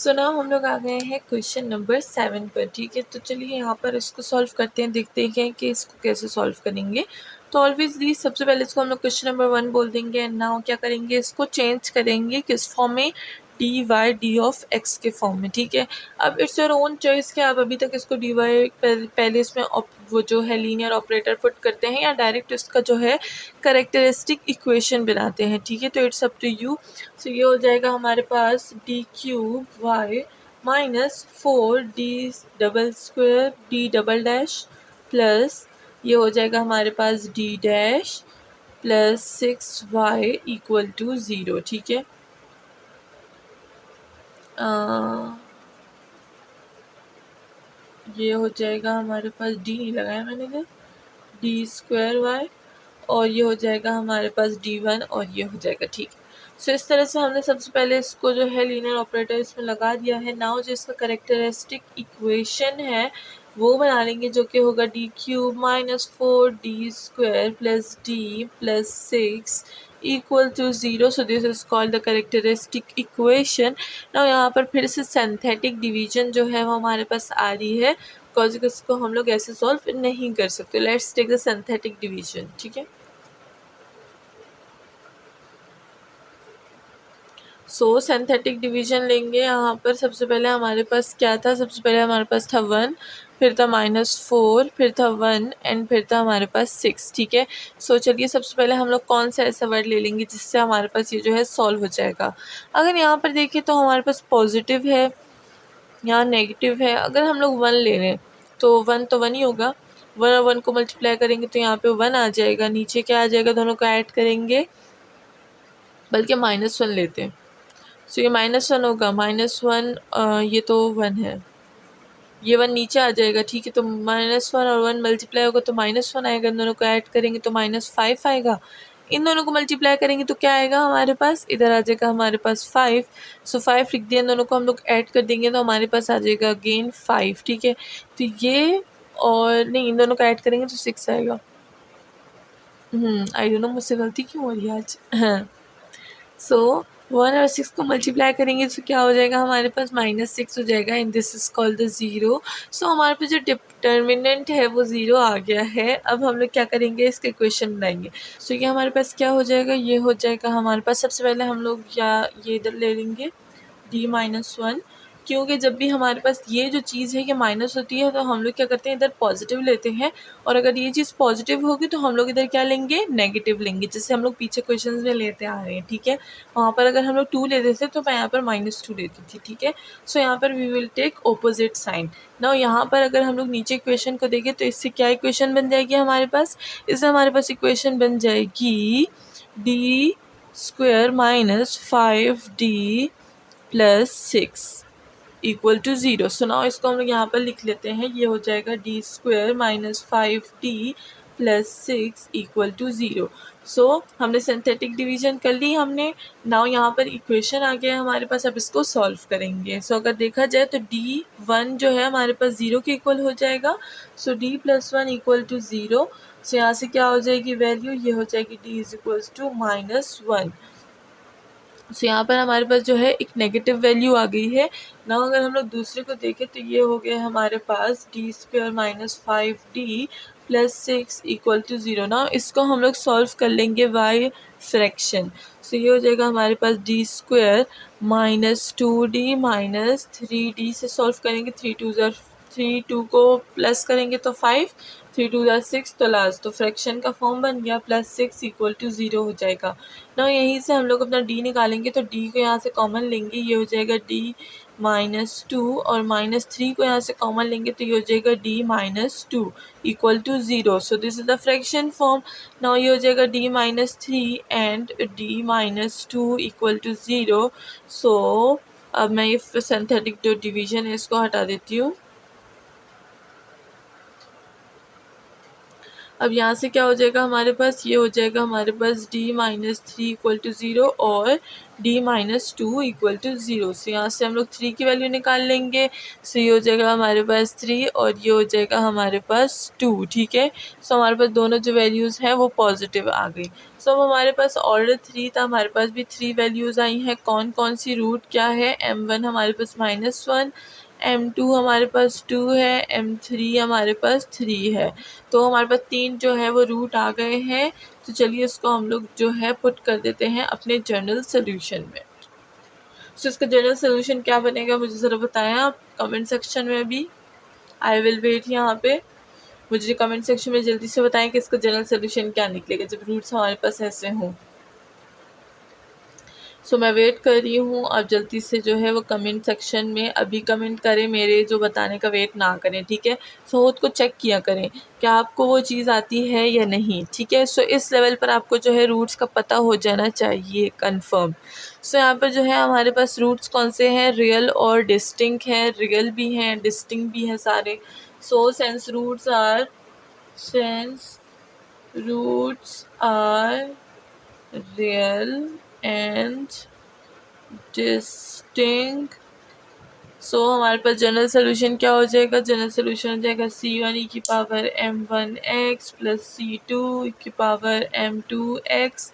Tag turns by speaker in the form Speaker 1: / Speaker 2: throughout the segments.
Speaker 1: So now हम लोग आ गए हैं क्वेश्चन नंबर 7 पर। ठीक है, तो चलिए यहाँ पर इसको सॉल्व करते हैं, देखते हैं कि इसको कैसे सॉल्व करेंगे। तो ऑलवेजली सबसे पहले इसको हम लोग क्वेश्चन नंबर 1 बोल देंगे एंड नाउ क्या करेंगे, इसको चेंज करेंगे किस फॉर्म में, D Y D of X के फॉर्म में। ठीक है, अब इट्स योर ओन चॉइस कि आप अभी तक इसको डी वाई पहले इसमें वो जो है लीनियर ऑपरेटर पुट करते हैं या डायरेक्ट इसका जो है करेक्टरिस्टिक इक्वेशन बनाते हैं। ठीक है, तो it's up to you. So ये हो जाएगा हमारे पास d cube y minus 4d² d double dash plus ये हो जाएगा हमारे पास d dash plus 6y equal to 0। ठीक है, ये हो जाएगा हमारे पास डी नहीं लगाया मैंने इधर, d² और ये हो जाएगा हमारे पास d1 और ये हो जाएगा। ठीक है, सो इस तरह से हमने सबसे पहले इसको जो है लीनियर ऑपरेटर इसमें लगा दिया है। नाउ जो इसका करेक्टरिस्टिक इक्वेशन है वो बना लेंगे, जो कि होगा D cube minus 4d² plus D plus 6 equal to 0। So this is called the characteristic equation. Now यहाँ पर फिर से सिंथेटिक डिवीजन जो है वो हमारे पास आ रही है, बिकॉज इसको हम लोग ऐसे सॉल्व नहीं कर सकते। Let's take the synthetic division. ठीक है, सो सिंथेटिक डिवीजन लेंगे। यहाँ पर सबसे पहले हमारे पास क्या था, सबसे पहले हमारे पास था 1, फिर था -4, फिर था 1 एंड फिर था हमारे पास 6। ठीक है, सो चलिए सबसे पहले हम लोग कौन सा ऐसा वर्ड ले लेंगे जिससे हमारे पास ये जो है सॉल्व हो जाएगा। अगर यहाँ पर देखिए तो हमारे पास पॉजिटिव है, यहाँ नेगेटिव है। अगर हम लोग 1 ले लें तो 1 तो 1 ही होगा, 1 और 1 को मल्टीप्लाई करेंगे तो यहाँ पे 1 आ जाएगा, नीचे क्या आ जाएगा, दोनों को ऐड करेंगे, बल्कि -1 लेते हैं। सो ये -1 होगा, -1 ये तो 1 है, ये 1 नीचे आ जाएगा। ठीक है, तो -1 और 1 मल्टीप्लाई होगा तो -1 आएगा, इन दोनों को ऐड करेंगे तो -5 आएगा, इन दोनों को मल्टीप्लाई करेंगे तो क्या आएगा हमारे पास, इधर आ जाएगा हमारे पास 5। सो 5 लिख दिया, इन दोनों को हम लोग ऐड कर देंगे तो हमारे पास आ जाएगा अगेन 5। ठीक है, तो ये और नहीं, इन दोनों को ऐड करेंगे तो 6 आएगा। आई डोंट नो मुझसे गलती क्यों हो रही है आज। हाँ, सो 1 और 6 को मल्टीप्लाई करेंगे तो क्या हो जाएगा हमारे पास, -6 हो जाएगा and this is called the 0। सो हमारे पास जो डिटर्मिनेंट है वो 0 आ गया है। अब हम लोग क्या करेंगे, इसका इक्वेशन बनाएंगे। सो ये हमारे पास क्या हो जाएगा, ये हो जाएगा हमारे पास, सबसे पहले हम लोग या ये इधर ले लेंगे d-1, क्योंकि जब भी हमारे पास ये जो चीज़ है ये माइनस होती है तो हम लोग क्या करते हैं, इधर पॉजिटिव लेते हैं, और अगर ये चीज़ पॉजिटिव होगी तो हम लोग इधर क्या लेंगे, नेगेटिव लेंगे, जैसे हम लोग पीछे क्वेश्चन में लेते आ रहे हैं। ठीक है, वहाँ पर अगर हम लोग 2 लेते थे तो मैं यहाँ पर -2 लेती थी। ठीक है, सो यहाँ पर we will take opposite sign. Now यहाँ पर अगर हम लोग नीचे इक्वेशन को देखें तो इससे क्या इक्वेशन बन जाएगी हमारे पास, इससे हमारे पास इक्वेशन बन जाएगी d² minus 5d plus 6 equal to 0। So now इसको हम लोग यहाँ पर लिख लेते हैं, ये हो जाएगा d² minus 5d plus 6 equal to 0। So हमने सिंथेटिक डिवीजन कर ली हमने। नाउ यहाँ पर इक्वेशन आ गया हमारे पास, अब इसको सॉल्व करेंगे। सो अगर देखा जाए तो d1 जो है हमारे पास 0 के इक्वल हो जाएगा, सो d + 1 इक्वल टू 0। सो यहाँ से क्या हो जाएगी वैल्यू, ये हो जाएगी d इज इक्वल्स टू -1। सो यहाँ पर हमारे पास जो है एक नेगेटिव वैल्यू आ गई है। ना अगर हम लोग दूसरे को देखें तो ये हो गया हमारे पास d² minus 5d plus 6 equal to 0। ना इसको हम लोग सॉल्व कर लेंगे बाय फ्रैक्शन। सो ये हो जाएगा हमारे पास d² minus 2d minus 3d से सॉल्व करेंगे, 3 2 को प्लस करेंगे तो 5, 3 2 6 तो लास्ट, तो फ्रैक्शन का फॉर्म बन गया, प्लस 6 इक्वल टू 0 हो जाएगा। ना यहीं से हम लोग अपना d निकालेंगे तो d को यहाँ से कॉमन लेंगे, ये हो जाएगा d -2 और -3 को यहाँ से कॉमन लेंगे तो ये हो जाएगा d -2 equal to 0। So this is the fraction form. Now ये हो जाएगा d -3 and d -2 equal to 0। So अब मैं ये सिंथेटिक जो डिवीजन है इसको हटा देती हूँ। अब यहाँ से क्या हो जाएगा हमारे पास, ये हो जाएगा हमारे पास d-3 इक्वल टू 0 और d-2 इक्वल टू 0। सो यहाँ से हम लोग 3 की वैल्यू निकाल लेंगे। सो ये हो जाएगा हमारे पास 3 और ये हो जाएगा हमारे पास 2, ठीक है। सो हमारे पास दोनों जो वैल्यूज़ हैं वो पॉजिटिव आ गई। सो अब हमारे पास ऑर्डर 3 था, हमारे पास भी 3 वैल्यूज़ आई हैं। कौन कौन सी, रूट क्या है, m1 हमारे पास -1, m2 हमारे पास 2 है, m3 हमारे पास 3 है। तो हमारे पास 3 जो है वो रूट आ गए हैं। तो चलिए इसको हम लोग जो है पुट कर देते हैं अपने जनरल सोल्यूशन में। सो इसका जनरल सोल्यूशन क्या बनेगा मुझे ज़रा बताएं आप कमेंट सेक्शन में भी। आई विल वेट यहाँ पे। मुझे कमेंट सेक्शन में जल्दी से बताएं कि इसका जनरल सोल्यूशन क्या निकलेगा जब रूट्स हमारे पास ऐसे हों। सो मैं वेट कर रही हूँ, आप जल्दी से जो है वो कमेंट सेक्शन में अभी कमेंट करें, मेरे जो बताने का वेट ना करें, ठीक है। सो खुद को चेक किया करें क्या आपको वो चीज़ आती है या नहीं, ठीक है। सो इस लेवल पर आपको जो है रूट्स का पता हो जाना चाहिए कंफर्म। सो यहाँ पर जो है हमारे पास रूट्स कौन से हैं, रियल और डिस्टिंक्ट हैं। रियल भी हैं, डिस्टिंक्ट भी हैं सारे। So sense roots are real and distinct. So हमारे पास जनरल सोल्यूशन क्या हो जाएगा, जनरल सोल्यूशन हो जाएगा c1 e की power m1x plus c2 e की power m2x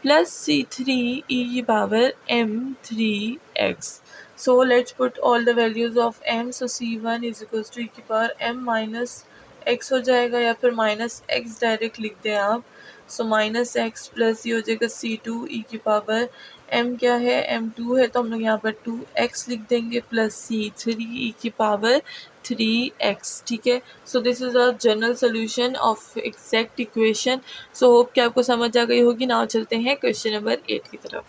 Speaker 1: plus c3 e की power m3x। So let's put all the values of m। So c1 is equals to e की power m minus x हो जाएगा, या फिर minus x direct लिख दें आप। सो माइनस एक्स प्लस ये हो जाएगा c2 e की पावर m क्या है, m2 है, तो हम लोग यहाँ पर 2x लिख देंगे प्लस c3 e की पावर 3x, ठीक है। सो this is a general solution of exact equation. So hope कि आपको समझ आ गई होगी। नाउ चलते हैं क्वेश्चन नंबर 8 की तरफ।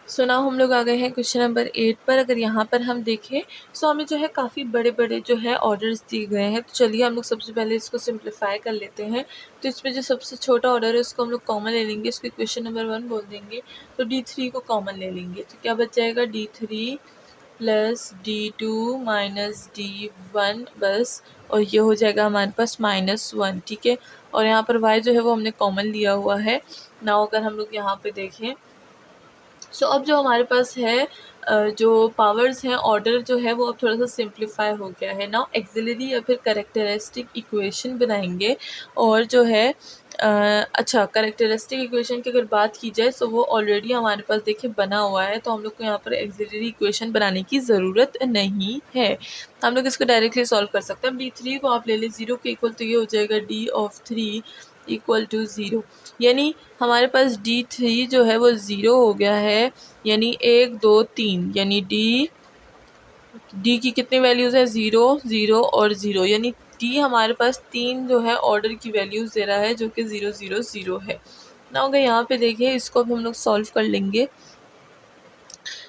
Speaker 1: सो नाउ हम लोग आ गए हैं क्वेश्चन नंबर 8 पर। अगर यहाँ पर हम देखें सो हमें जो है काफ़ी बड़े बड़े जो है ऑर्डर्स दिए गए हैं। तो चलिए हम लोग सबसे पहले इसको सिंप्लीफाई कर लेते हैं। तो इसमें जो सबसे छोटा ऑर्डर है उसको हम लोग कॉमन ले लेंगे, इसको इक्वेशन नंबर 1 बोल देंगे। तो d3 को कॉमन ले लेंगे तो क्या बच जाएगा, d3 plus d2 minus d1 बस, और ये हो जाएगा हमारे पास -1, ठीक है। और यहाँ पर y जो है वो हमने कॉमन लिया हुआ है। नाउ अगर हम लोग यहाँ पे देखें सो अब जो हमारे पास है जो पावर्स हैं, ऑर्डर जो है वो अब थोड़ा सा सिंप्लीफाई हो गया है। नाउ एक्सिलरी या फिर करेक्टरिस्टिक इक्वेशन बनाएंगे। और जो है अच्छा करेक्टरिस्टिक इक्वेशन की अगर बात की जाए तो वो ऑलरेडी हमारे पास देखिए बना हुआ है, तो हम लोग को यहाँ पर एक्सिलरी इक्वेशन बनाने की ज़रूरत नहीं है। हम लोग इसको डायरेक्टली सॉल्व कर सकते हैं। अब d3 को आप ले लें 0 के इक्वल, तो ये हो जाएगा d(3) इक्वल टू 0, यानी हमारे पास d3 जो है वो 0 हो गया है। यानी 1 2 3, यानी d की कितनी वैल्यूज़ है, 0 0 और 0, यानी d हमारे पास 3 जो है ऑर्डर की वैल्यूज़ दे रहा है जो कि 0 0 0 है ना। अगर यहाँ पे देखें इसको अब हम लोग सॉल्व कर लेंगे।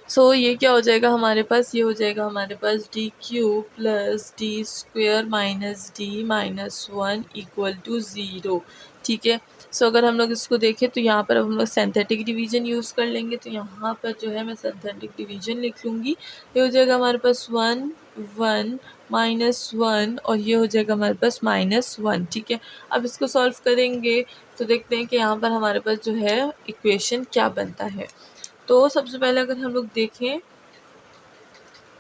Speaker 1: सो ये क्या हो जाएगा हमारे पास, ये हो जाएगा हमारे पास d³ plus d² minus d-1 equal to 0, ठीक है। सो अगर हम लोग इसको देखें तो यहाँ पर अब हम लोग सिंथेटिक डिवीजन यूज़ कर लेंगे। तो यहाँ पर जो है मैं सिंथेटिक डिवीजन लिख लूँगी। ये हो जाएगा हमारे पास 1 1 -1 और ये हो जाएगा हमारे पास -1, ठीक है। अब इसको सॉल्व करेंगे तो देखते हैं कि यहाँ पर हमारे पास जो है इक्वेशन क्या बनता है। तो सबसे पहले अगर हम लोग देखें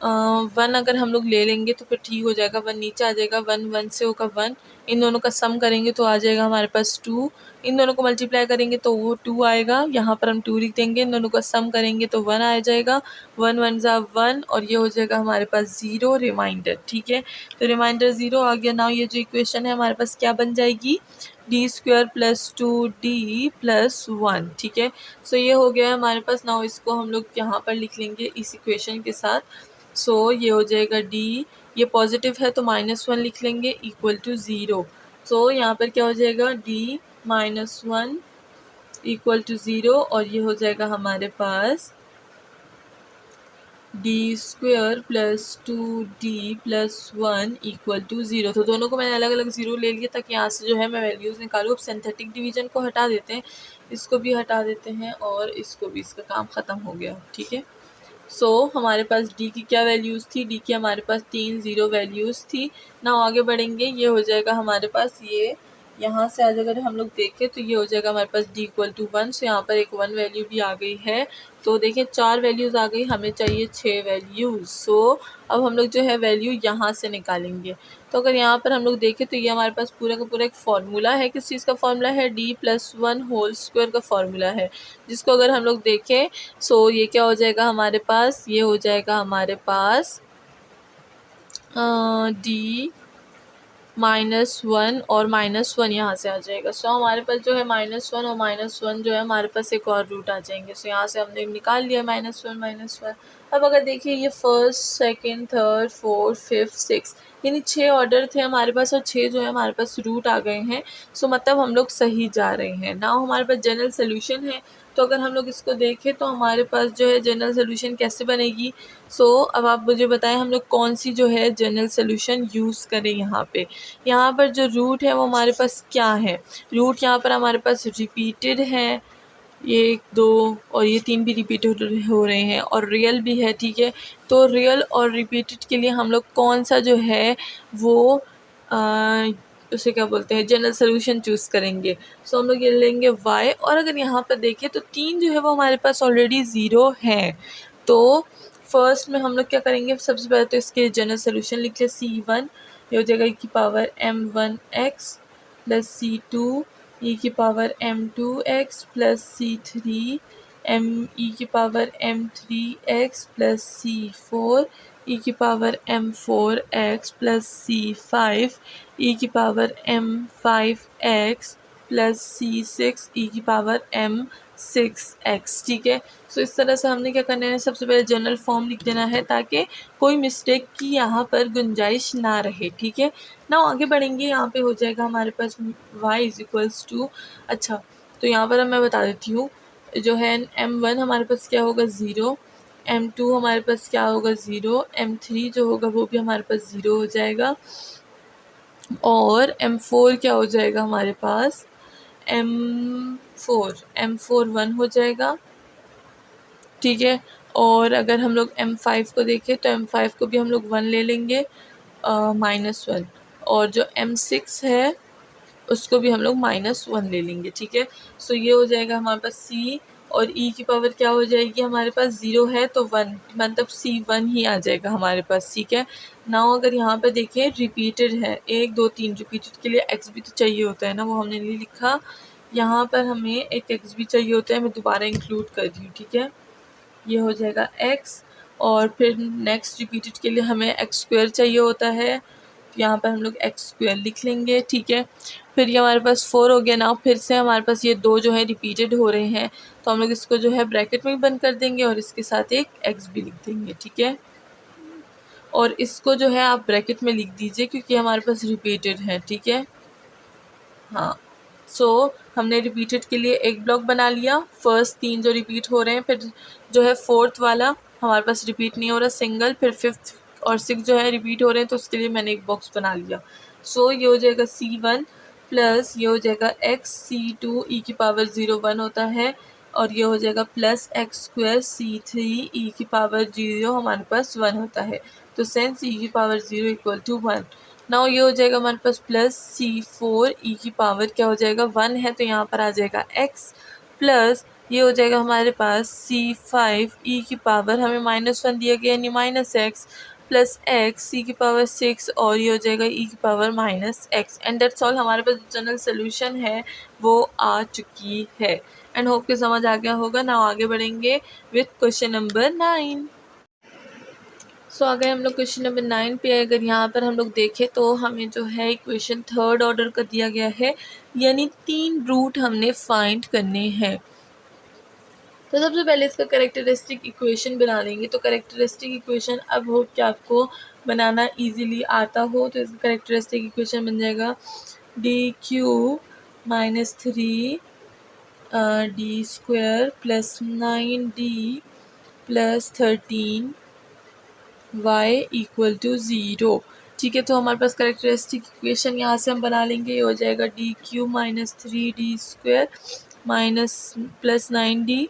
Speaker 1: 1 अगर हम लोग ले लेंगे तो फिर ठीक हो जाएगा, 1 नीचे आ जाएगा, 1 1 से होगा 1, इन दोनों का सम करेंगे तो आ जाएगा हमारे पास 2, इन दोनों को मल्टीप्लाई करेंगे तो वो 2 आएगा, यहाँ पर हम 2 लिख देंगे, इन दोनों का सम करेंगे तो 1 आ जाएगा, 1 1 ज़ा 1 और ये हो जाएगा हमारे पास 0 रिमाइंडर, ठीक है। तो रिमाइंडर 0 आ गया। नाउ ये जो इक्वेशन है हमारे पास क्या बन जाएगी, d² प्लस 2d प्लस 1, ठीक है। सो ये हो गया है हमारे पास। नाउ इसको हम लोग यहाँ पर लिख लेंगे इस इक्वेशन के साथ। सो ये हो जाएगा d, ये पॉजिटिव है तो -1 लिख लेंगे इक्वल टू 0। सो यहाँ पर क्या हो जाएगा, d-1 इक्वल टू 0 और ये हो जाएगा हमारे पास d² plus 2d plus 1 equal to 0। तो दोनों को मैंने अलग अलग 0 ले लिया ताकि यहाँ से जो है मैं वैल्यूज़ निकालूँ। अब सिंथेटिक डिवीजन को हटा देते हैं, इसको भी हटा देते हैं और इसको भी, इसका काम ख़त्म हो गया, ठीक है। सो हमारे पास डी की क्या वैल्यूज़ थी, डी की हमारे पास 3 0 वैल्यूज़ थी। ना आगे बढ़ेंगे, ये हो जाएगा हमारे पास, ये यहाँ से आज अगर हम लोग देखें तो ये हो जाएगा हमारे पास डी इक्वल टू 1। सो यहाँ पर एक 1 वैल्यू भी आ गई है। तो देखिए 4 वैल्यूज़ आ गई, हमें चाहिए 6 वैल्यूज़। सो अब हम लोग जो है वैल्यू यहाँ से निकालेंगे। तो अगर यहाँ पर हम लोग देखें तो ये हमारे पास पूरा का पूरा एक फार्मूला है। किस चीज़ का फार्मूला है, d+1 होल स्क्वायर का फार्मूला है, जिसको अगर हम लोग देखें सो ये क्या हो जाएगा हमारे पास, ये हो जाएगा हमारे पास d -1 और -1 यहाँ से आ जाएगा। सो हमारे पास जो है -1 और -1 जो है हमारे पास एक और रूट आ जाएंगे। सो यहाँ से हमने निकाल लिया -1। अब अगर देखिए ये first, second, third, fourth, fifth, six, यानी 6 ऑर्डर थे हमारे पास और 6 जो है हमारे पास रूट आ गए हैं। सो मतलब हम लोग सही जा रहे हैं। नाउ हमारे पास जनरल सोल्यूशन है। तो अगर हम लोग इसको देखें तो हमारे पास जो है जनरल सोल्यूशन कैसे बनेगी। सो अब आप मुझे बताएं हम लोग कौन सी जो है जनरल सोल्यूशन यूज़ करें। यहाँ पे यहाँ पर जो रूट है वो हमारे पास क्या है, रूट यहाँ पर हमारे पास रिपीटेड है, ये 1 2 और ये 3 भी रिपीट हो रहे हैं और रियल भी है, ठीक है। तो रियल और रिपीटेड के लिए हम लोग कौन सा जो है वो उसे क्या बोलते हैं, जनरल सोल्यूशन चूज़ करेंगे। सो हम लोग ये लेंगे y। और अगर यहाँ पर देखें तो 3 जो है वो हमारे पास ऑलरेडी 0 है। तो फर्स्ट में हम लोग क्या करेंगे, सबसे पहले तो इसके जनरल सोल्यूशन लिख ले, c1 ये हो जाएगा e⁻m1x plus c2 e⁻m2x plus c3 e⁻m3x plus c4 e⁻m4x plus c5 e⁻m5x plus c6 e⁻m6x, ठीक है। सो इस तरह से हमने क्या करना है, सबसे पहले जनरल फॉर्म लिख देना है ताकि कोई मिस्टेक की यहाँ पर गुंजाइश ना रहे, ठीक है ना। आगे बढ़ेंगे, यहाँ पे हो जाएगा हमारे पास y इज इक्वल्स टू, अच्छा तो यहाँ पर मैं बता देती हूँ जो है m1 हमारे पास क्या होगा 0, m2 हमारे पास क्या होगा 0, m3 जो होगा वो भी हमारे पास 0 हो जाएगा और m4 क्या हो जाएगा हमारे पास, m4 1 हो जाएगा, ठीक है। और अगर हम लोग m5 को देखें तो m5 को भी हम लोग 1 ले लेंगे -1 और जो m6 है उसको भी हम लोग -1 ले लेंगे, ठीक है। सो ये हो जाएगा हमारे पास c और e की पावर क्या हो जाएगी हमारे पास 0 है तो 1, मतलब c1 ही आ जाएगा हमारे पास, ठीक है। नाउ अगर यहाँ पे देखें रिपीटेड है 1 2 3, रिपीटेड के लिए x भी तो चाहिए होता है ना, वो हमने नहीं लिखा। यहाँ पर हमें एक x भी चाहिए होता है, मैं दोबारा इंक्लूड कर रही हूँ, ठीक है। ये हो जाएगा x और फिर नेक्स्ट रिपीटेड के लिए हमें x² चाहिए होता है, यहाँ पर हम लोग x² लिख लेंगे, ठीक है। फिर ये हमारे पास 4 हो गया ना, फिर से हमारे पास ये 2 जो है रिपीटेड हो रहे हैं तो हम लोग इसको जो है ब्रैकेट में भी बंद कर देंगे और इसके साथ एक x भी लिख देंगे, ठीक है। और इसको जो है आप ब्रैकेट में लिख दीजिए क्योंकि हमारे पास रिपीटेड है, ठीक है। हाँ सो हमने रिपीटेड के लिए एक ब्लॉक बना लिया, फर्स्ट 3 जो रिपीट हो रहे हैं, फिर जो है फोर्थ वाला हमारे पास रिपीट नहीं हो रहा सिंगल, फिर फिफ्थ और 6 जो है रिपीट हो रहे हैं तो उसके लिए मैंने एक बॉक्स बना लिया। सो ये हो जाएगा c1 प्लस ये हो जाएगा x c2 e⁻0 1 होता है और ये हो जाएगा प्लस x² c3 e⁻0 हमारे पास 1 होता है। तो sense e⁻0 equal to 1। Now ये हो जाएगा हमारे पास प्लस c4 e की पावर क्या हो जाएगा 1 है तो यहाँ पर आ जाएगा x प्लस ये हो जाएगा हमारे पास c5 e की पावर हमें -1 दिया गया यानी -x प्लस x c की पावर 6 और ये हो जाएगा e की power -x and that's all. हमारे पास जनरल सोल्यूशन है वो आ चुकी है एंड होप के समझ आ गया होगा। नाउ आगे बढ़ेंगे विथ क्वेश्चन नंबर 9। सो आ गए हम लोग क्वेश्चन नंबर 9 पे। अगर यहाँ पर हम लोग देखें तो हमें जो है इक्वेशन थर्ड ऑर्डर का दिया गया है यानी 3 रूट हमने फाइंड करने हैं। तो सबसे पहले इसका कैरेक्टरिस्टिक इक्वेशन बना लेंगे। तो कैरेक्टरिस्टिक इक्वेशन अब हो कि आपको बनाना इजीली आता हो तो इसका कैरेक्टरिस्टिक इक्वेशन बन जाएगा dq - 3 d² plus 9d plus 13 y equal to 0, ठीक है। तो हमारे पास कैरेक्टरिस्टिक इक्वेशन यहाँ से हम बना लेंगे, ये हो जाएगा dq - 3d² minus plus 9d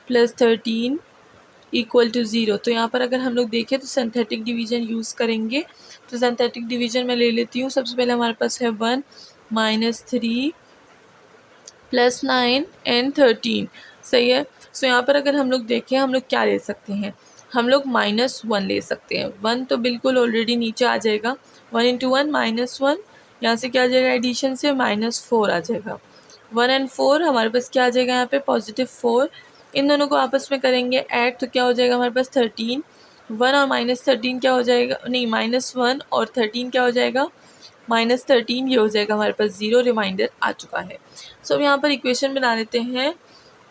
Speaker 1: plus 13 equal to zero. तो यहाँ पर अगर हम लोग देखें तो सिंथेटिक डिवीजन यूज़ करेंगे। तो सिंथेटिक डिवीजन मैं ले लेती हूँ। सबसे पहले हमारे पास है 1 -3 + 9 एंड 13, सही है। सो यहाँ पर अगर हम लोग देखें हम लोग क्या ले सकते हैं, हम लोग -1 ले सकते हैं। 1 तो बिल्कुल ऑलरेडी नीचे आ जाएगा, 1 × 1 -1, यहाँ से क्या आ जाएगा एडिशन से -4 आ जाएगा। 1 और 4 हमारे पास क्या आ जाएगा यहाँ पे +4। इन दोनों को आपस में करेंगे ऐड तो क्या हो जाएगा हमारे पास 13। 1 और -13 क्या हो जाएगा, नहीं -1 और 13 क्या हो जाएगा -13, ये हो जाएगा हमारे पास 0। रिमाइंडर आ चुका है। सो अब यहाँ पर इक्वेशन बना लेते हैं।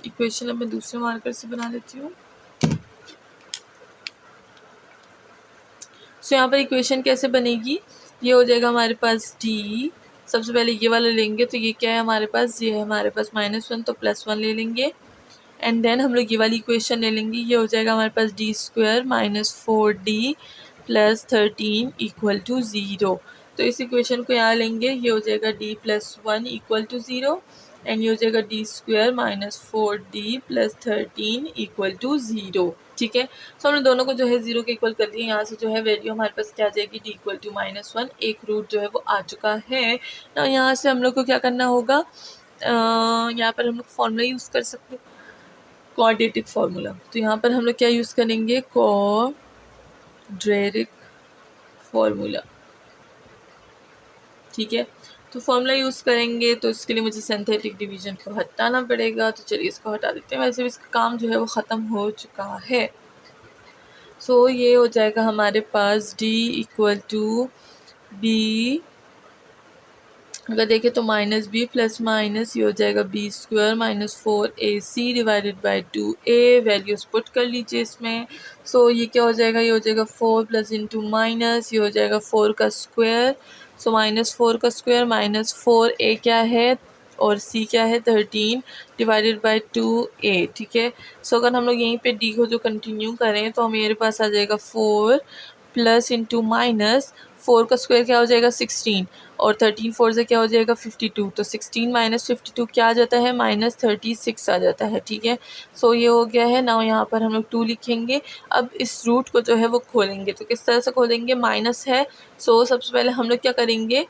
Speaker 1: इक्वेशन अब मैं दूसरे मार्कर से बना लेती हूँ। सो यहाँ पर इक्वेशन कैसे बनेगी, ये हो जाएगा हमारे पास d, सबसे पहले ये वाला लेंगे तो ये क्या है हमारे पास, ये है हमारे पास -1 तो +1 ले लेंगे। एंड देन हम लोग ये वाली इक्वेशन ले लेंगे, ये हो जाएगा हमारे पास d² -4d + 13 = 0। तो इस इक्वेशन को यहाँ लेंगे, ये हो जाएगा d + 1 = 0 एंड ये हो जाएगा d² -4d + 13 = 0। ठीक है। सो हमने दोनों को जो है 0 के इक्वल कर दिया। यहाँ से जो है वैल्यू हमारे पास क्या आ जाएगी, d = -1, एक रूट जो है वो आ चुका है। ना यहाँ से हम लोग को क्या करना होगा, यहाँ पर हम लोग फॉर्मूला यूज़ कर सकते हैं, क्वाड्रेटिक फार्मूला। तो यहाँ पर हम लोग क्या यूज़ करेंगे, क्वाड्रेटिक फार्मूला। ठीक है, तो फार्मूला यूज़ करेंगे तो इसके लिए मुझे सिंथेटिक डिवीजन को हटाना पड़ेगा। तो चलिए इसको हटा देते हैं, वैसे भी इसका काम जो है वो ख़त्म हो चुका है। सो ये हो जाएगा हमारे पास d = b, अगर देखें तो -b + माइनस ये हो जाएगा b² -4ac / 2a। Values put कर लीजिए इसमें। सो ये क्या हो जाएगा, ये हो जाएगा 4 + * ये हो जाएगा 4 का स्क्वायर। सो -4 का स्क्वायर -4a क्या है और c क्या है 13 / 2a। ठीक है। सो अगर हम लोग यहीं पे d को जो कंटिन्यू करें तो मेरे पास आ जाएगा 4 + 4 का स्क्वायर क्या हो जाएगा 16 और 13 4 से क्या हो जाएगा 52। तो 16 - 52 क्या आ जाता है -36 आ जाता है। ठीक है। सो ये हो गया है ना, यहाँ पर हम लोग 2 लिखेंगे। अब इस रूट को जो है वो खोलेंगे, तो किस तरह से खोलेंगे, माइनस है। सो सबसे पहले हम लोग क्या करेंगे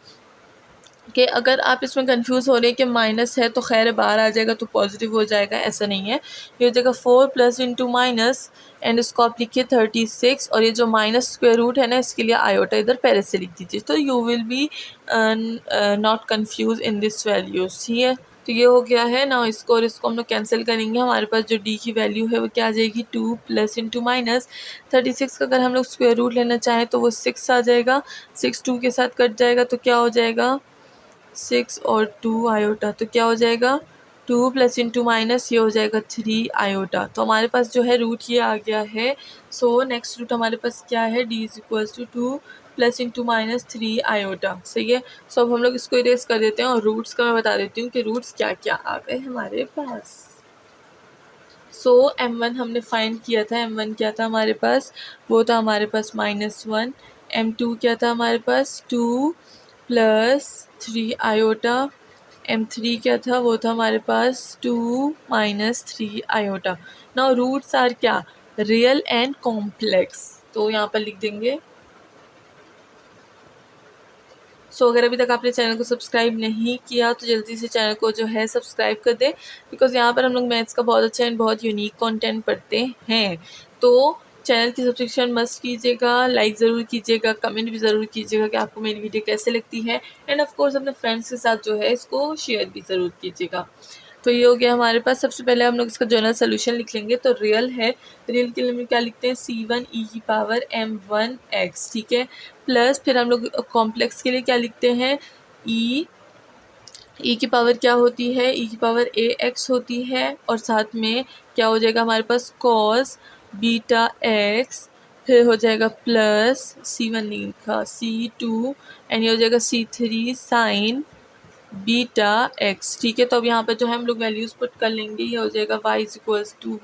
Speaker 1: कि अगर आप इसमें कंफ्यूज हो रहे हैं कि माइनस है तो खैर बाहर आ जाएगा तो पॉजिटिव हो जाएगा, ऐसा नहीं है। ये हो जाएगा 4 + एंड इसको आप लिखिए 36 और ये जो माइनस स्क्वायर रूट है ना इसके लिए आयोटा इधर पहले से लिख दीजिए, तो you will be not confuse in this values. ठीक है, तो ये हो गया है ना। इसको और इसको हम लोग कैंसिल करेंगे, हमारे पास जो d की वैल्यू है वो क्या आ जाएगी 2 + 36 का अगर हम लोग स्क्वायर रूट लेना चाहें तो वो 6 आ जाएगा। 6 2 के साथ कट जाएगा तो क्या हो जाएगा 6 और 2 आयोटा, तो क्या हो जाएगा 2 + ये हो जाएगा 3 आयोटा। तो हमारे पास जो है रूट ये आ गया है। सो नेक्स्ट रूट हमारे पास क्या है, d = 2 + 3 आयोटा। सही है। सो अब हम लोग इसको इरेज कर देते हैं और रूट्स का मैं बता देती हूँ कि रूट्स क्या क्या आ गए हमारे पास। सो m1 हमने फाइंड किया था, m1 क्या था हमारे पास, वो था हमारे पास -1। m2 क्या था हमारे पास 2 + 3 आयोटा। m3 क्या था, वो था हमारे पास 2 - 3 आयोटा। नाउ रूट्स आर क्या, रियल एंड कॉम्प्लेक्स, तो यहाँ पर लिख देंगे। सो अगर अभी तक आपने चैनल को सब्सक्राइब नहीं किया तो जल्दी से चैनल को जो है सब्सक्राइब कर दें, बिकॉज़ यहाँ पर हम लोग मैथ्स का बहुत अच्छा एंड बहुत यूनिक कंटेंट पढ़ते हैं। तो चैनल की सब्सक्रिप्शन मस्ट कीजिएगा, लाइक ज़रूर कीजिएगा, कमेंट भी ज़रूर कीजिएगा कि आपको मेरी वीडियो कैसे लगती है, एंड ऑफ कोर्स अपने फ्रेंड्स के साथ जो है इसको शेयर भी ज़रूर कीजिएगा। तो ये हो गया हमारे पास। सबसे पहले हम लोग इसका जनरल सोल्यूशन लिख लेंगे। तो रियल है, रियल के लिए हम क्या लिखते हैं c1 e⁻m1x। ठीक है, प्लस फिर हम लोग कॉम्प्लेक्स के लिए क्या लिखते हैं, ई की पावर क्या होती है, ई की पावर ax होती है, और साथ में क्या हो जाएगा हमारे पास cos βx, फिर हो जाएगा प्लस c1 नहीं लिखा c2 एंड ये हो जाएगा c3 sin बीटा एक्स। ठीक है, तो अब यहाँ पर जो है हम लोग वैल्यूज़ पुट कर लेंगे। ये हो जाएगा y =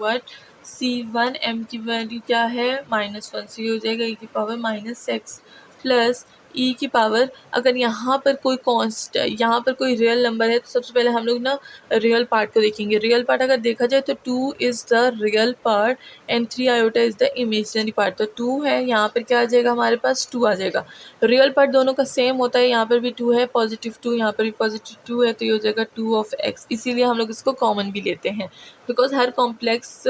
Speaker 1: what, c1 m की वैल्यू क्या है -1, so ये हो जाएगा e⁻−x प्लस ई की पावर, अगर यहाँ पर कोई यहाँ पर कोई रियल नंबर है तो सबसे पहले हम लोग ना रियल पार्ट को देखेंगे। रियल पार्ट अगर देखा जाए तो 2 is the real part and 3 iota is the imaginary part. तो 2 है, यहाँ पर क्या आ जाएगा हमारे पास 2 आ जाएगा। रियल पार्ट दोनों का सेम होता है, यहाँ पर भी 2 है, पॉजिटिव 2, यहाँ पर भी पॉजिटिव 2 है, तो ये हो जाएगा 2 ऑफ x। इसीलिए हम लोग इसको कॉमन भी लेते हैं, बिकॉज हर कॉम्प्लेक्स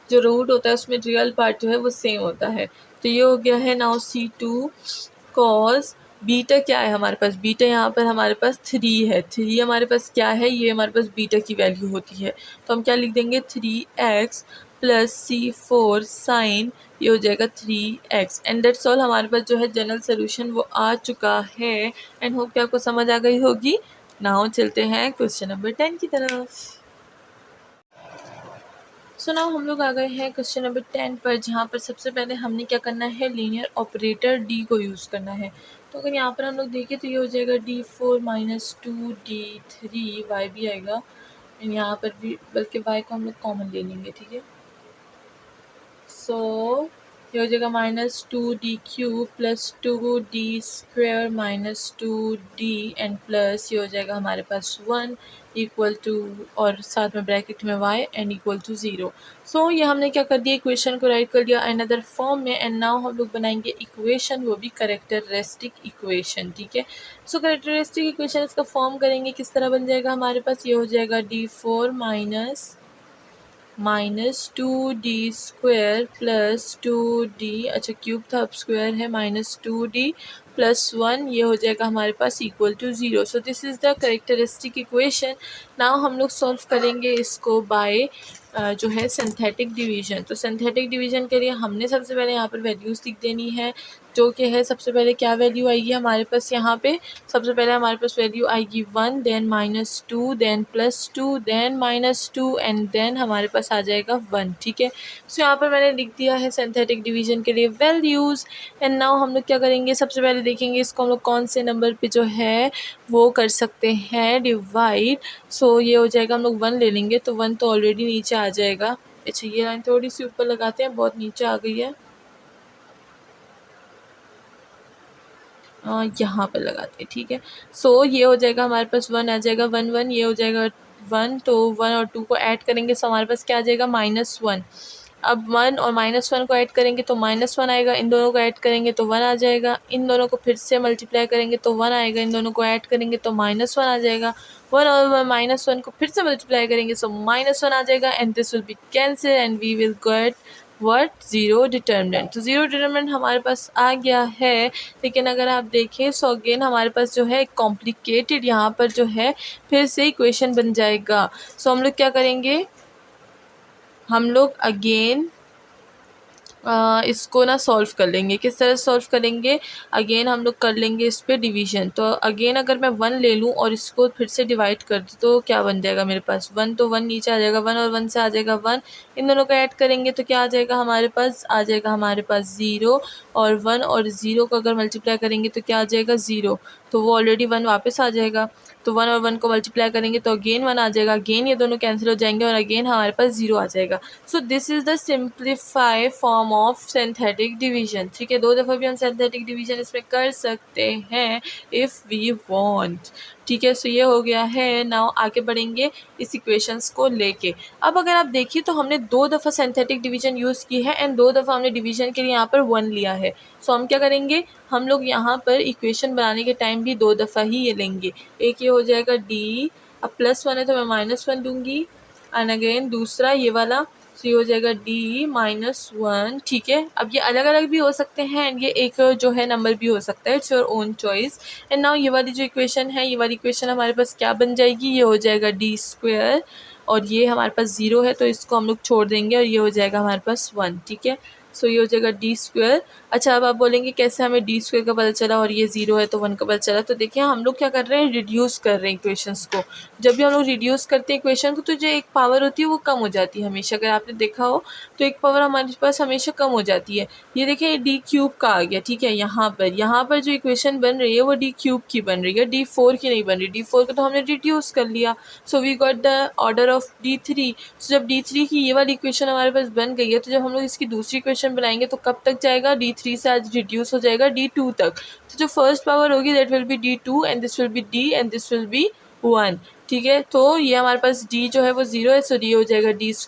Speaker 1: जो रूट होता है उसमें रियल पार्ट जो है वो सेम होता है। तो ये हो गया है नाउ C2 कॉस बीटा क्या है हमारे पास, बीटा यहाँ पर हमारे पास 3 है। 3 हमारे पास क्या है, ये हमारे पास बीटा की वैल्यू होती है, तो हम क्या लिख देंगे 3x प्लस C4 साइन, ये हो जाएगा 3x। एंड दैट्स ऑल, हमारे पास जो है जनरल सोल्यूशन वो आ चुका है। एंड होप कि आपको समझ आ गई होगी। नाउ चलते हैं क्वेश्चन नंबर 10 की तरफ। सो नाउ हम लोग आ गए हैं क्वेश्चन नंबर 10 पर, जहाँ पर सबसे पहले हमने क्या करना है, लीनियर ऑपरेटर डी को यूज़ करना है। तो अगर यहाँ पर हम लोग देखें तो ये हो जाएगा D4 माइनस 2D3, वाई भी आएगा, यहाँ पर भी, बल्कि वाई को हम लोग कॉमन ले लेंगे, ठीक है। सो ये हो जाएगा -2D³ plus 2D² minus 2D and plus ये हो जाएगा हमारे पास 1 इक्वल टू, और साथ में ब्रैकेट में y एंड इक्वल टू 0। सो ये हमने क्या कर दिया, इक्वेशन को राइट कर दिया अनदर फॉर्म में। एंड नाउ हम लोग बनाएंगे इक्वेशन, वो भी करेक्टरिस्टिक इक्वेशन, ठीक है। सो करेक्टरिस्टिक इक्वेशन इसका फॉर्म करेंगे, किस तरह बन जाएगा हमारे पास, ये हो जाएगा D4 minus 2D² plus 2D, अच्छा क्यूब था अब स्क्वायर है, -2D प्लस 1, ये हो जाएगा हमारे पास equal to 0। So this is the characteristic equation. Now हम लोग सॉल्व करेंगे इसको बाय जो है सिंथेटिक डिवीजन। तो सिंथेटिक डिवीजन के लिए हमने सबसे पहले यहाँ पर वैल्यूज़ लिख देनी है, जो कि है सबसे पहले क्या वैल्यू आएगी हमारे पास, यहाँ पे सबसे पहले हमारे पास वैल्यू आएगी 1, then -2, then +2, then -2 and then हमारे पास आ जाएगा 1, ठीक है। सो यहाँ पर मैंने लिख दिया है सिंथेटिक डिवीजन के लिए वैल्यूज़। एंड नाउ हम लोग क्या करेंगे, सबसे पहले देखेंगे इसको हम लोग कौन से नंबर पे जो है वो कर सकते हैं डिवाइड। सो ये हो जाएगा, हम लोग 1 ले लेंगे, तो 1 तो ऑलरेडी नीचे आ जाएगा। अच्छा ये लाइन थोड़ी सी ऊपर लगाते हैं, बहुत नीचे आ गई है, यहाँ पर लगाते हैं, ठीक है। सो ये हो जाएगा हमारे पास 1 आ जाएगा, 1 1, ये हो जाएगा 1, तो 1 और 2 को ऐड करेंगे, सो हमारे पास क्या आ जाएगा -1। अब 1 और -1 को ऐड करेंगे तो -1 आएगा, इन दोनों को ऐड करेंगे तो 1 आ जाएगा, इन दोनों को फिर से मल्टीप्लाई करेंगे तो 1 आएगा, इन दोनों को ऐड करेंगे तो -1 आ जाएगा, 1 और -1 को फिर से मल्टीप्लाई करेंगे सो -1 आ जाएगा, and this will be cancel and we will get what, 0 determinant. तो 0 डिटर्मिनेंट हमारे पास आ गया है। लेकिन अगर आप देखें सो अगेन हमारे पास जो है कॉम्प्लिकेटेड यहाँ पर जो है फिर से इक्वेशन बन जाएगा। सो हम लोग क्या करेंगे, हम लोग अगेन इसको ना सॉल्व कर लेंगे। किस तरह सॉल्व करेंगे, अगेन हम लोग कर लेंगे इस पे डिवीजन। तो अगेन अगर मैं 1 ले लूँ और इसको फिर से डिवाइड कर दूँ तो क्या बन जाएगा मेरे पास, 1 तो 1 नीचे आ जाएगा, 1 और 1 से आ जाएगा 1, इन दोनों को ऐड करेंगे तो क्या आ जाएगा हमारे पास, आ जाएगा हमारे पास 0, और 1 और 0 को अगर मल्टीप्लाई करेंगे तो क्या आ जाएगा 0, तो वो ऑलरेडी 1 वापस आ जाएगा। तो 1 और 1 को मल्टीप्लाई करेंगे तो अगेन 1 आ जाएगा, अगेन ये दोनों कैंसिल हो जाएंगे और अगेन हमारे पास 0 आ जाएगा। सो this is the simplify form of synthetic division, ठीक है। 2 दफ़ा भी हम सिंथेटिक डिवीजन इसमें कर सकते हैं इफ़ वी वांट, ठीक है। सो ये हो गया है। नाउ आगे बढ़ेंगे इस इक्वेशंस को लेके। अब अगर आप देखिए तो हमने 2 दफ़ा सिंथेटिक डिवीजन यूज़ की है एंड 2 दफ़ा हमने डिवीजन के लिए यहाँ पर 1 लिया है। सो हम क्या करेंगे, हम लोग यहाँ पर इक्वेशन बनाने के टाइम भी 2 दफ़ा ही ये लेंगे। एक ये हो जाएगा d, अब +1 है तो मैं -1 दूँगी, एंड अगेन दूसरा ये वाला, तो ये हो जाएगा d -1, ठीक है। अब ये अलग अलग भी हो सकते हैं एंड ये एक जो है नंबर भी हो सकता है, it's your own choice. And now ये वाली जो इक्वेशन है, ये वाली इक्वेशन हमारे पास क्या बन जाएगी, ये हो जाएगा d² और ये हमारे पास 0 है तो इसको हम लोग छोड़ देंगे और ये हो जाएगा हमारे पास 1, ठीक है। सो ये हो जाएगा d²। अच्छा अब आप बोलेंगे कैसे हमें d² का पता चला और ये 0 है तो 1 का पता चला। तो देखिए हम लोग क्या कर रहे हैं, रिड्यूस कर रहे हैं इक्वेशंस को। जब भी हम लोग रिड्यूस करते हैं इक्वेशन को तो जो एक पावर होती है वो कम हो जाती है हमेशा। अगर आपने देखा हो तो एक पावर हमारे पास हमेशा कम हो जाती है। ये देखिए d³ का आ गया, ठीक है। यहाँ पर जो इक्वेशन बन रही है वो d³ की बन रही है, d4 की नहीं बन रही। d4 को तो हमने रिड्यूस कर लिया, so we got the order of d3। So जब d3 की ये वाली इक्वेशन हमारे पास बन गई है तो जब हम लोग इसकी दूसरी इक्वेशन इक्वेशन बनाएंगे तो कब तक जाएगा, D3 से आज रिड्यूस हो जाएगा D2 तक। तो जो फर्स्ट पावर होगी that will be D2 and this will B D and this will B 1। ठीक है, तो ये हमारे पास D जो है वो 0 है, सो D हो जाएगा D² +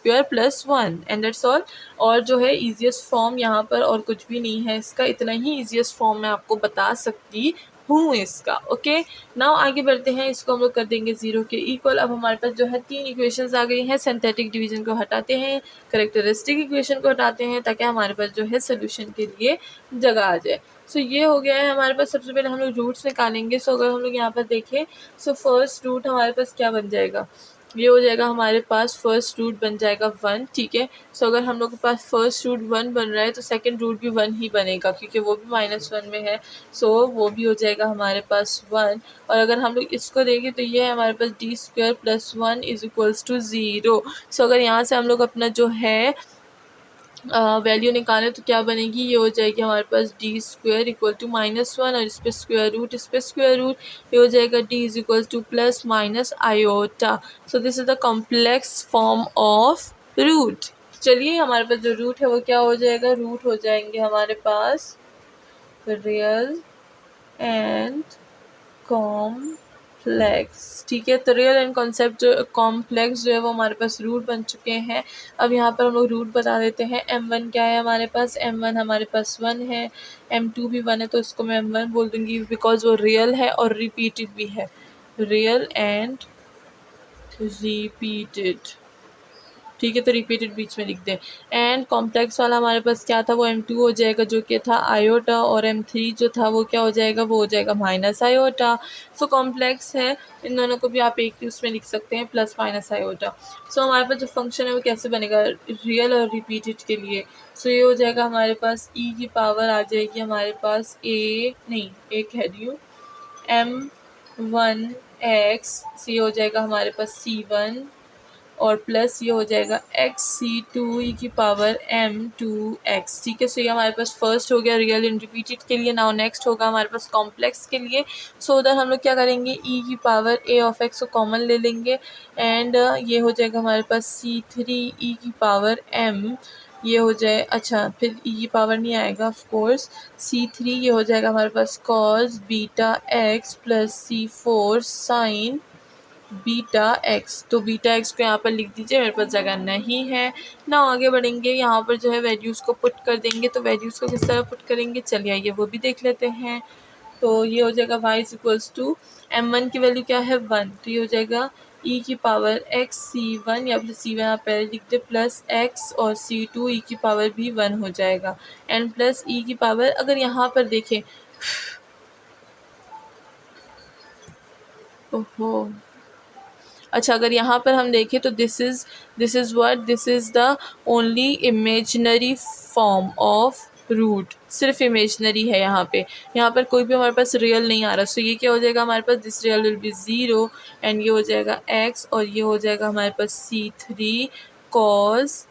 Speaker 1: 1 एंड दैट्स ऑल। और जो है ईजिएस्ट फॉर्म यहाँ पर और कुछ भी नहीं है इसका, इतना ही ईजिएस्ट फॉर्म मैं आपको बता सकती हूँ इसका। ओके, नाउ आगे बढ़ते हैं, इसको हम लोग कर देंगे 0 के इक्वल। अब हमारे पास जो है 3 इक्वेशंस आ गई हैं। सिंथेटिक डिवीजन को हटाते हैं, करेक्टरिस्टिक इक्वेशन को हटाते हैं, ताकि हमारे पास जो है सोल्यूशन के लिए जगह आ जाए। सो ये हो गया है हमारे पास। सबसे पहले हम लोग रूट्स निकालेंगे। सो अगर हम लोग यहाँ पर देखें, सो फर्स्ट रूट हमारे पास क्या बन जाएगा, ये हो जाएगा हमारे पास फर्स्ट रूट बन जाएगा 1। ठीक है, सो अगर हम लोग के पास फर्स्ट रूट 1 बन रहा है तो सेकंड रूट भी 1 ही बनेगा, क्योंकि वो भी -1 में है, सो वो भी हो जाएगा हमारे पास 1। और अगर हम लोग इसको देखें तो ये है हमारे पास D² + 1 = 0। सो अगर यहाँ से हम लोग अपना जो है वैल्यू निकालें तो क्या बनेगी, ये हो जाएगी हमारे पास D² = -1 और इस पर स्क्वायर रूट, इस पर स्क्वायर रूट, ये हो जाएगा D = ± iota. So this is the complex form of root. चलिए, हमारे पास जो रूट है वो क्या हो जाएगा, रूट हो जाएंगे हमारे पास रियल एंड कॉम्प्लेक्स। ठीक है, तो रियल एंड कॉन्सेप्ट जो कॉम्प्लेक्स जो है वो हमारे पास रूट बन चुके हैं। अब यहाँ पर हम लोग रूट बता देते हैं। m1 क्या है हमारे पास, m1 हमारे पास 1 है, m2 भी 1 है, तो इसको मैं m1 बोल दूँगी बिकॉज वो रियल है और रिपीटेड भी है, रियल एंड रिपीटेड। ठीक है, तो रिपीटेड बीच में लिख दें। एंड कॉम्प्लेक्स वाला हमारे पास क्या था, वो m2 हो जाएगा जो कि था आयोटा, और m3 जो था वो क्या हो जाएगा, वो हो जाएगा माइनस आयोटा। सो कॉम्प्लेक्स है, इन दोनों को भी आप एक ही उसमें लिख सकते हैं, प्लस माइनस आयोटा। सो हमारे पास जो फंक्शन है वो कैसे बनेगा रियल और रिपीटेड के लिए। सो ये हो जाएगा हमारे पास e की पावर आ जाएगी हमारे पास एक है ड्यू m1x, ये हो जाएगा हमारे पास c1 और प्लस ये हो जाएगा xc2 e⁻m2x। ठीक है, सो ये हमारे पास फर्स्ट हो गया रियल एंड रिपीटेड के लिए। नाउ नेक्स्ट होगा हमारे पास कॉम्प्लेक्स के लिए। सो उधर हम लोग क्या करेंगे, e⁻a(x) को कॉमन ले लेंगे एंड ये हो जाएगा हमारे पास c3 e⁻m, ये हो जाए, अच्छा फिर e की पावर नहीं आएगा ऑफ कोर्स, c3 ये हो जाएगा हमारे पास cos βx plus c4 sin βx। तो βx को यहाँ पर लिख दीजिए, मेरे पास जगह नहीं है ना। आगे बढ़ेंगे, यहाँ पर जो है वैल्यूज़ को पुट कर देंगे। तो वैल्यूज़ को किस तरह पुट करेंगे, चलिए आइए वो भी देख लेते हैं। तो ये हो जाएगा y = m1 की वैल्यू क्या है 1, तो ये हो जाएगा e⁻x c1 या फिर c1 आप पहले लिख दे प्लस x और c2 e⁻ भी 1 हो जाएगा एंड प्लस e⁻। अगर यहाँ पर देखें, ओहो अच्छा, अगर यहाँ पर हम देखें तो this is the only imaginary form of root, सिर्फ इमेजिनरी है यहाँ पर कोई भी हमारे पास रियल नहीं आ रहा। सो ये क्या हो जाएगा हमारे पास, this real will be 0 and ये हो जाएगा x और ये हो जाएगा हमारे पास c3 cos।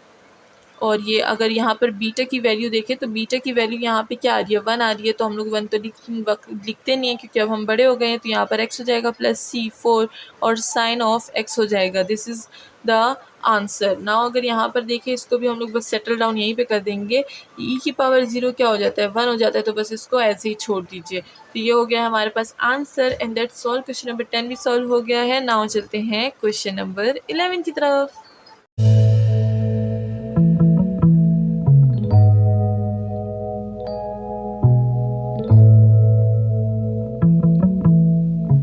Speaker 1: और ये अगर यहाँ पर बीटा की वैल्यू देखें तो बीटा की वैल्यू यहाँ पे क्या आ रही है, 1 आ रही है, तो हम लोग 1 तो लिखते नहीं है क्योंकि अब हम बड़े हो गए हैं। तो यहाँ पर x हो जाएगा प्लस c4 और साइन ऑफ x हो जाएगा। This is the answer. Now अगर यहाँ पर देखें, इसको भी हम लोग बस सेटल डाउन यहीं पे कर देंगे। e⁻0 क्या हो जाता है, 1 हो जाता है, तो बस इसको ऐसे ही छोड़ दीजिए। तो ये हो गया हमारे पास answer and that's all. Question number 10 भी सॉल्व हो गया है। नाउ चलते हैं क्वेश्चन नंबर 11 की तरफ।